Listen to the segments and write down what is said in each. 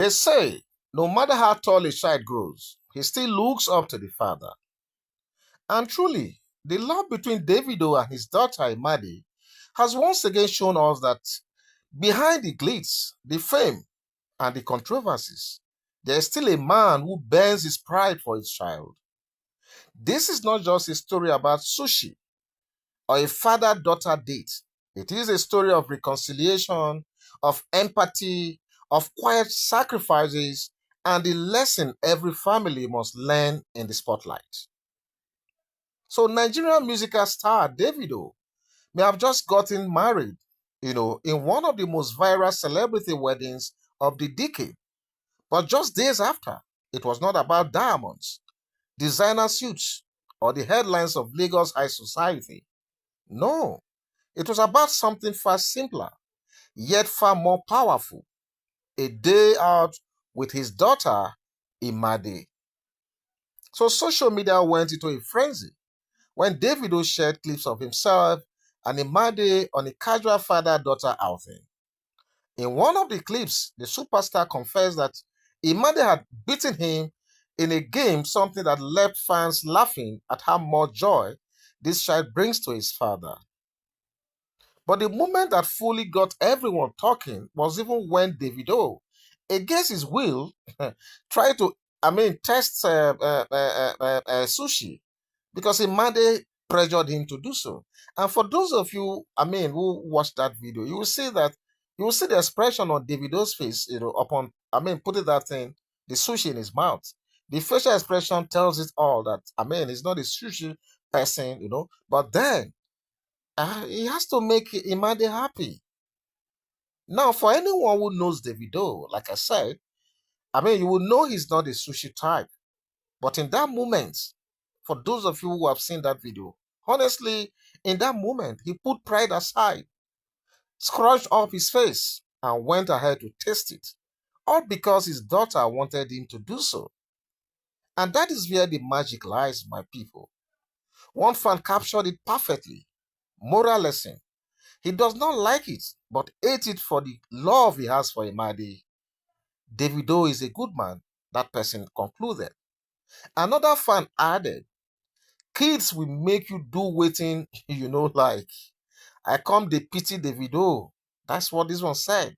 They say no matter how tall a child grows, he still looks up to the father. And truly, the love between Davido and his daughter Imade has once again shown us that behind the glitz, the fame, and the controversies, there is still a man who bends his pride for his child. This is not just a story about sushi or a father daughter date. It is a story of reconciliation, of empathy, of quiet sacrifices, and the lesson every family must learn in the spotlight. So, Nigerian musical star Davido may have just gotten married, in one of the most viral celebrity weddings of the decade. But just days after, it was not about diamonds, designer suits, or the headlines of Lagos high society. No, it was about something far simpler, yet far more powerful. A day out with his daughter, Imade. So social media went into a frenzy when Davido shared clips of himself and Imade on a casual father-daughter outing. In one of the clips, the superstar confessed that Imade had beaten him in a game, something that left fans laughing at how much joy this child brings to his father. But the moment that fully got everyone talking was even when Davido, against his will, tried to, test Sushi because Imade pressured him to do so. And for those of you, who watched that video, you will see the expression on Davido's face, upon, putting that thing, the sushi in his mouth. The facial expression tells it all that, he's not a sushi person, but then he has to make Imade happy. Now, for anyone who knows Davido, like I said, you will know he's not a sushi type. But in that moment, for those of you who have seen that video, honestly, in that moment, he put pride aside, scratched up his face, and went ahead to taste it. All because his daughter wanted him to do so. And that is where the magic lies, my people. One fan captured it perfectly. Moral lesson. He does not like it, but ate it for the love he has for Imade. Davido is a good man, that person concluded. Another fan added, kids will make you do waiting, like. I come the pity Davido. That's what this one said.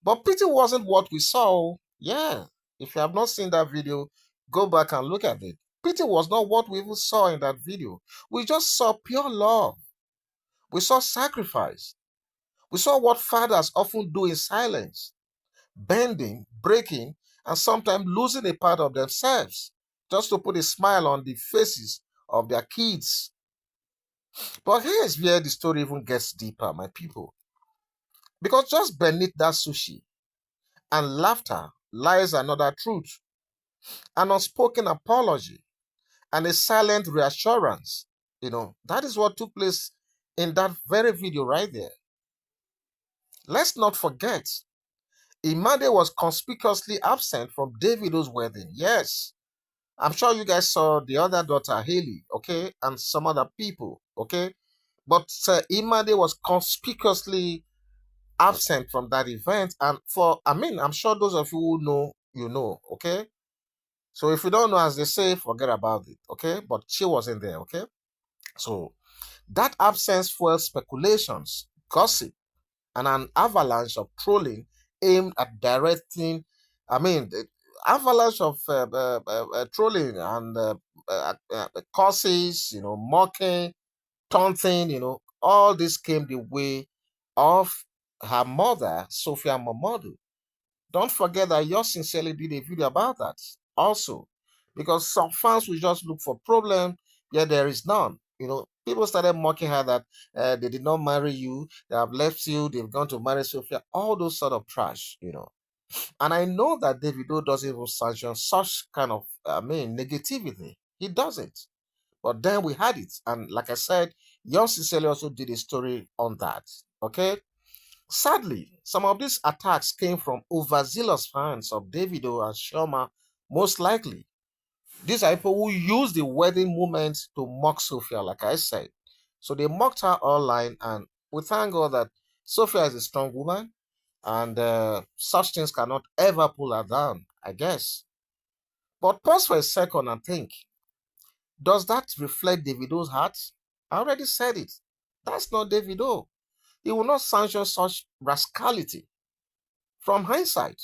But pity wasn't what we saw. Yeah, if you have not seen that video, go back and look at it. Pity was not what we even saw in that video. We just saw pure love. We saw sacrifice. We saw what fathers often do in silence, bending, breaking, and sometimes losing a part of themselves just to put a smile on the faces of their kids. But here's where the story even gets deeper, my people. Because just beneath that sushi and laughter lies another truth, an unspoken apology, and a silent reassurance. That is what took place in that very video right there. Let's not forget, Imade was conspicuously absent from Davido's wedding. Yes, I'm sure you guys saw the other daughter, Haley, okay, and some other people, okay? But Imade was conspicuously absent from that event. And I'm sure those of you who know, okay? So if you don't know, as they say, forget about it, okay? But she wasn't there, okay? So that absence fueled speculations, gossip, and an avalanche of trolling aimed at directing, the avalanche of trolling and curses, mocking, taunting, all this came the way of her mother, Sophia Momodu. Don't forget that yours sincerely did a video about that also, because some fans will just look for problem, yet there is none. People started mocking her that they did not marry you, they have left you, they've gone to marry Sophia, all those sort of trash. And I know that Davido doesn't even sanction such kind of, negativity. He doesn't. But then we had it, and like I said, yours sincerely also did a story on that. Okay. Sadly, some of these attacks came from overzealous fans of Davido and Chioma, most likely. These are people who use the wedding moment to mock Sophia, like I said. So they mocked her online, and we thank God that Sophia is a strong woman. And such things cannot ever pull her down, I guess. But pause for a second and think, does that reflect Davido's heart? I already said it. That's not Davido. He will not sanction such rascality. From hindsight,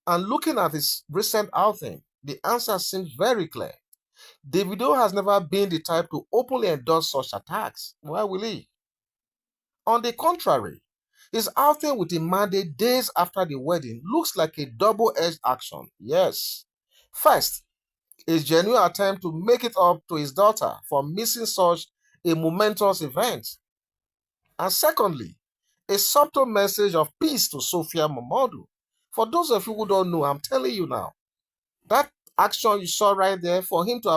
and looking at his recent outing, the answer seems very clear. Davido has never been the type to openly endorse such attacks. Why will he? On the contrary, his outing with Imade days after the wedding looks like a double-edged action. Yes. First, a genuine attempt to make it up to his daughter for missing such a momentous event. And secondly, a subtle message of peace to Sophia Momodu. For those of you who don't know, I'm telling you now, that action you saw right there, for him to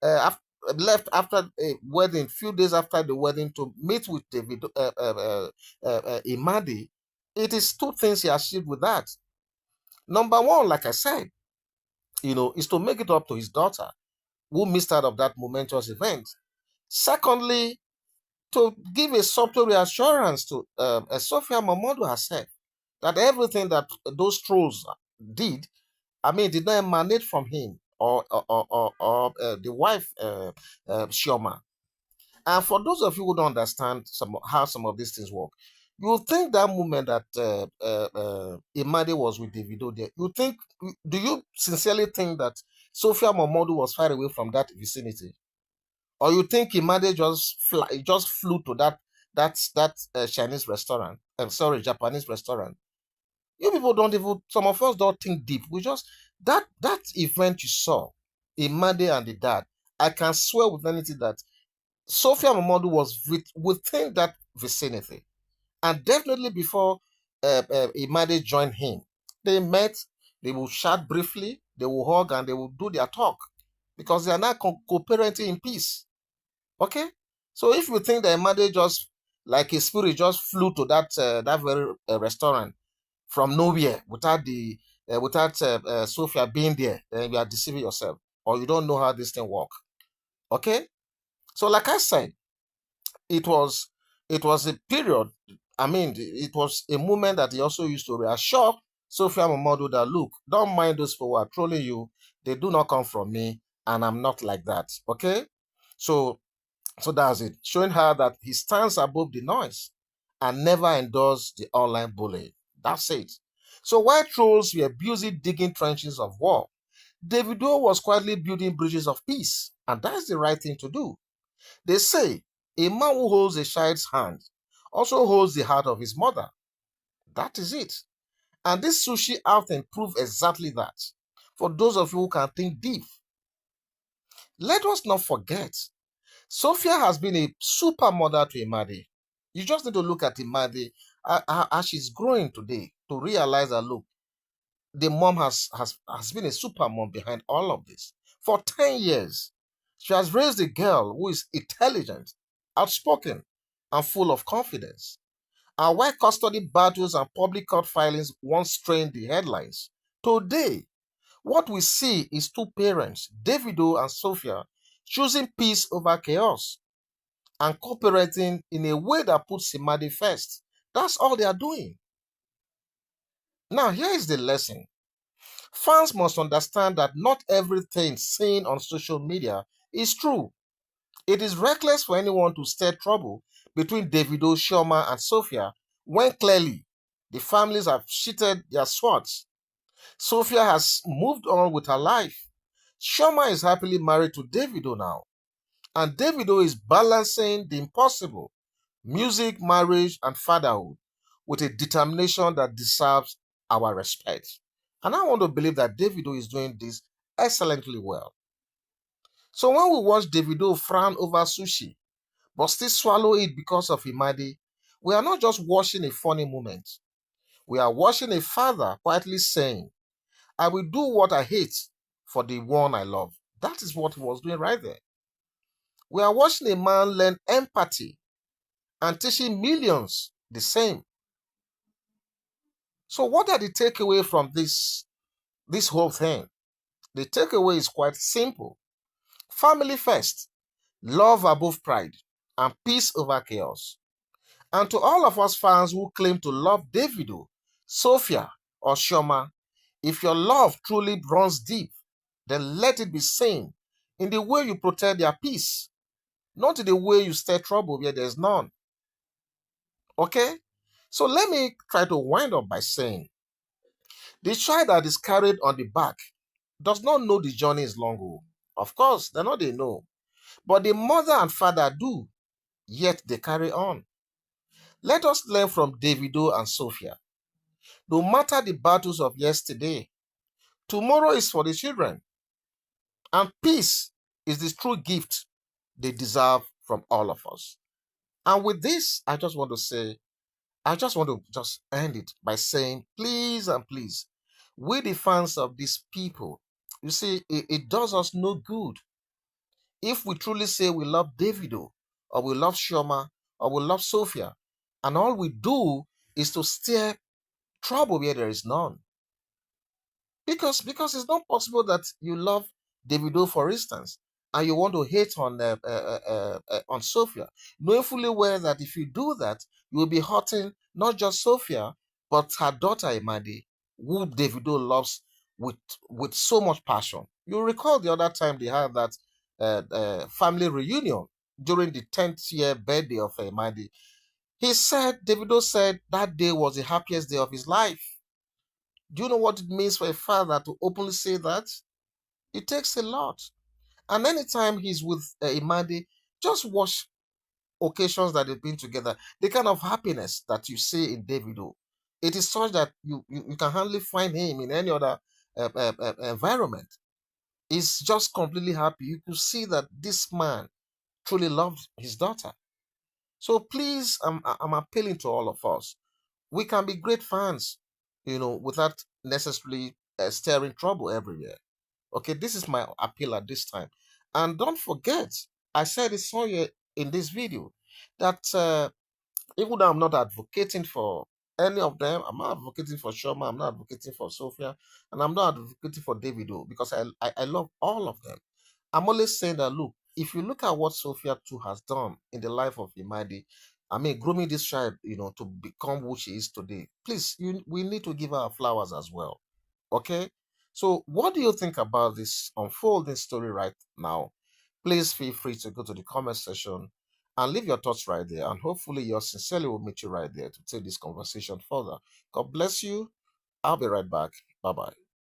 have left after a wedding, few days after the wedding, to meet with Imade, it is two things he achieved with that. Number one, like I said, is to make it up to his daughter who missed out of that momentous event. Secondly, to give a subtle reassurance to Sophia Momodu herself that everything that those trolls did, did not emanate from him or the wife, Chioma. And for those of you who don't understand how some of these things work, you think that moment that Imade was with Davido there, do you sincerely think that Sophia Momodu was far away from that vicinity? Or you think Imade just flew to that Chinese restaurant? I'm sorry, Japanese restaurant. You people don't even. Some of us don't think deep. We just that event you saw, Imade and the dad. I can swear with anything that Sophia Momodu was within that vicinity, and definitely before Imade joined him, they met. They will chat briefly. They will hug and they will do their talk because they are now co-parenting in peace. Okay, so if you think that Imade just like his spirit just flew to that very restaurant from nowhere without Sophia being there, then you are deceiving yourself, or you don't know how this thing work. Okay, so like I said, it was a period. It was a moment that he also used to reassure Sophia Momodu that look, don't mind those people who are trolling you. They do not come from me, and I'm not like that. Okay, so that's it, showing her that he stands above the noise and never endorse the online bullying. That's it. So while trolls were busy digging trenches of war, Davido was quietly building bridges of peace, and that's the right thing to do. They say a man who holds a child's hand also holds the heart of his mother. That is it. And this sushi outing proved exactly that. For those of you who can think deep, let us not forget Sophia has been a super mother to Imade. You just need to look at Imade as she's growing today to realize that look, the mom has been a super mom behind all of this. For 10 years, she has raised a girl who is intelligent, outspoken, and full of confidence. And while custody battles and public court filings once strained the headlines, today, what we see is two parents, Davido and Sophia, choosing peace over chaos and cooperating in a way that puts Imade first. That's all they are doing. Now, here is the lesson. Fans must understand that not everything seen on social media is true. It is reckless for anyone to stir trouble between Davido, Chioma, and Sophia when clearly the families have sheathed their swords. Sophia has moved on with her life. Chioma is happily married to Davido now, and Davido is balancing the impossible: music, marriage, and fatherhood with a determination that deserves our respect. And I want to believe that Davido is doing this excellently well. So when we watch Davido frown over sushi, but still swallow it because of Imade, we are not just watching a funny moment. We are watching a father quietly saying, I will do what I hate for the one I love. That is what he was doing right there. We are watching a man learn empathy and teaching millions the same. So what are the takeaway from this whole thing? The takeaway is quite simple. Family first, love above pride, and peace over chaos. And to all of us fans who claim to love Davido, Sophia or Chioma, if your love truly runs deep, then let it be seen in the way you protect their peace, not in the way you stir trouble where there's none. Okay? So let me try to wind up by saying the child that is carried on the back does not know the journey is long. Oh. Of course, they know they know. But the mother and father do, yet they carry on. Let us learn from Davido and Sophia. No matter the battles of yesterday, tomorrow is for the children. And peace is the true gift they deserve from all of us. And with this, I just want to just end it by saying, please and please, we the fans of these people, you see, it does us no good if we truly say we love Davido, or we love Chioma, or we love Sophia, and all we do is to stir trouble where there is none. Because it's not possible that you love Davido, for instance, and you want to hate on Sophia, knowing fully well that if you do that, you will be hurting not just Sophia but her daughter Imade, who Davido loves with so much passion. You recall the other time they had that family reunion during the 10th year birthday of Imade. Davido said that day was the happiest day of his life. Do you know what it means for a father to openly say that? It takes a lot. And anytime he's with Imade, just watch occasions that they've been together, the kind of happiness that you see in Davido. It is such that you can hardly find him in any other environment. He's just completely happy. You could see that this man truly loved his daughter. So please, I'm appealing to all of us. We can be great fans, without necessarily stirring trouble everywhere. Okay, this is my appeal at this time. And don't forget, I said it somewhere in this video that even though I'm not advocating for any of them, I'm not advocating for Shoma, I'm not advocating for Sophia, and I'm not advocating for Davido because I love all of them. I'm only saying that look, if you look at what Sophia too has done in the life of Imadi, I mean, grooming this child, to become who she is today, please, we need to give her flowers as well. Okay? So, what do you think about this unfolding story right now? Please feel free to go to the comment section and leave your thoughts right there. And hopefully, yours sincerely will meet you right there to take this conversation further. God bless you. I'll be right back. Bye bye.